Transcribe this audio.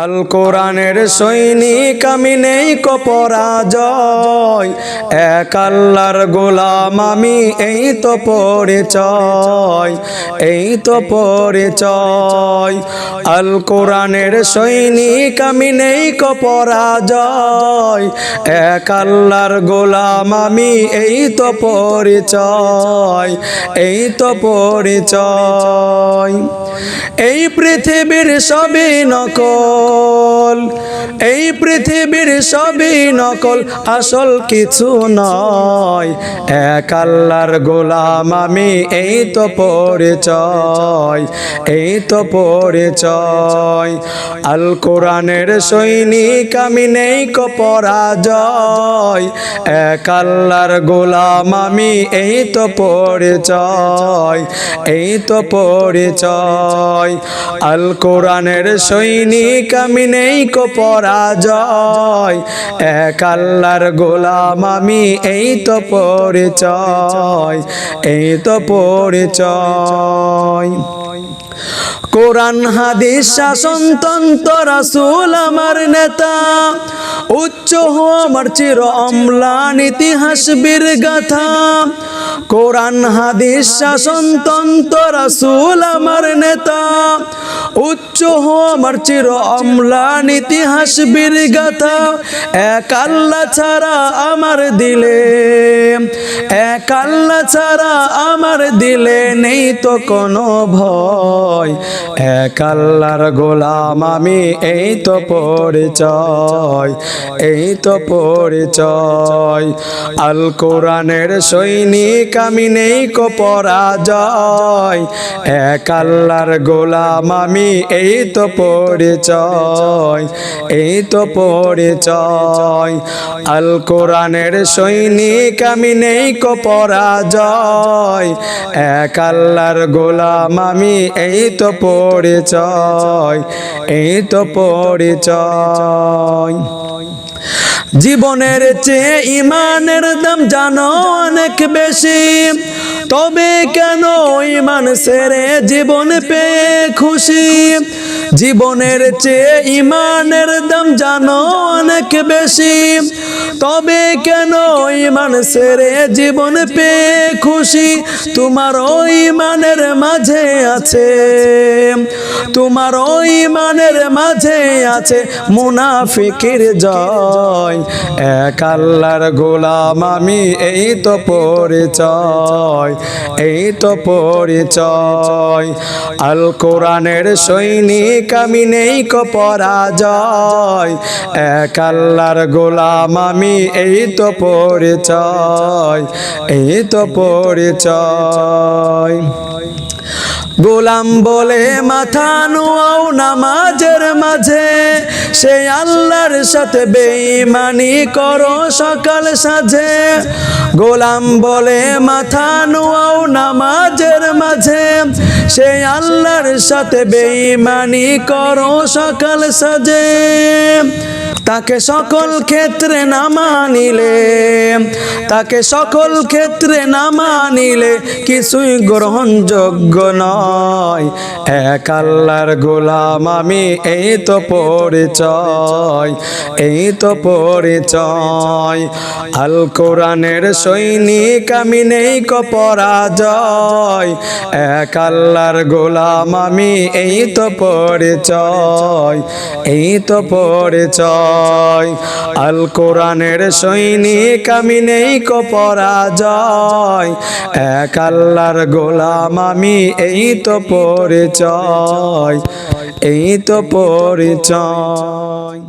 আল কোরআনের সৈনিক আমি নেই কো পরাজয়, এক আল্লাহর গোলাম আমি এই তো পরিচয়, এই তো পরিচয়। আল কোরআনের সৈনিক আমি নেই কো পরাজয়, এক আল্লাহর গোলাম আমি এই তো পরিচয়, এই তো পরিচয়। এই পৃথিবীর সবই নকল, এই পৃথিবীর সবই নকল, আসল কিছু নয়, এক আল্লাহর গোলাম আমি এই তো পরিচয়, এই তো পরিচয়। আল কোরআনের সৈনিক আমি নেই কো পরাজয়, এক আল্লাহর গোলাম আমি এই তো পরিচয়, এই তো পরিচয়। আল কোরআনের সৈনিক আমি নেই কো পরাজয়, এক আল্লাহর গোলাম আমি এই তো পরিচয়, এই তো পরিচয়। কোরআন হাদিস শাসনতন্ত্র রাসূল আমার নেতা, উচ্চ হওয়া আমার চির অম্লান ইতিহাস বীর গাথা। কোরআন হাদিস শাসনতন্ত্র রাসূল আমার নেতা, উচ্চ হওয়া আমার চির অম্লান ইতিহাস বীর গাথা। এক আল্লাহ ছাড়া আমার দিলে, এক আল্লাহ ছাড়া আমার দিলে নেই তো কোনো ভয়, এক আল্লাহর গোলাম আমি এই তো পরিচয়, এই তো পরিচয়। আল কোরআনের সৈনিক আমি নেই কো পরাজয়, এক আল্লাহর গোলাম আমি এই তো পরিচয়, এই তো পরিচয়। আল কোরআনের সৈনিক আমি নেই কো পরাজয়, এক আল্লাহর গোলাম আমি এই তো পরিচয়, এই তো পরিচয়। জীবনের চেয়ে ইমানের দাম জানো অনেক বেশি, তবে কেন ইমান ছেড়ে জীবন পেয়ে খুশি। জীবনের চেয়ে ইমানের দাম জানো অনেক বেশি, তবে কেন ইমান ছেড়ে জীবন পেয়ে খুশি। তোমার ওই ইমানের মাঝে আছে, তোমার ওই ইমানের মাঝে আছে মুনাফিকের জয়, এক আল্লাহর গোলাম আমি এই তো পরিচয়, এই তো পরিচয়। আল কোরআনের সৈনিক আমি নেই কো পরাজয়, এক আল্লাহর গোলাম আমি এই তো পরিচয়, এই তো পরিচয়। গোলাম বলে মাথা নোয়াও নামাজের মাঝে, সে আল্লাহর সাথে বেঈমানি করো সকাল সাঁঝে। গোলাম বলে মাথা নোয়াও নামাজের মাঝে, সে আল্লাহর সাথে বেঈমানি করো সকাল সাঁঝে। তাকে সকল ক্ষেত্রে না মানিলে, তাকে সকল ক্ষেত্রে না মানিলে কিছুই গ্রহণযোগ্য নয়, এক আল্লাহর গোলাম আমি এই তো পরিচয়, এই তো পরিচয়। আল কোরআনের সৈনিক আমি নেই কো পরাজয়, এক আল্লাহর গোলাম আমি এই তো পরিচয়, এই তো পরিচয়। আল কোরআনের সৈনিক আমি নেই কো পরাজয়, এক আল্লাহর গোলাম আমি এই তো পরিচয়, এই তো পরিচয়।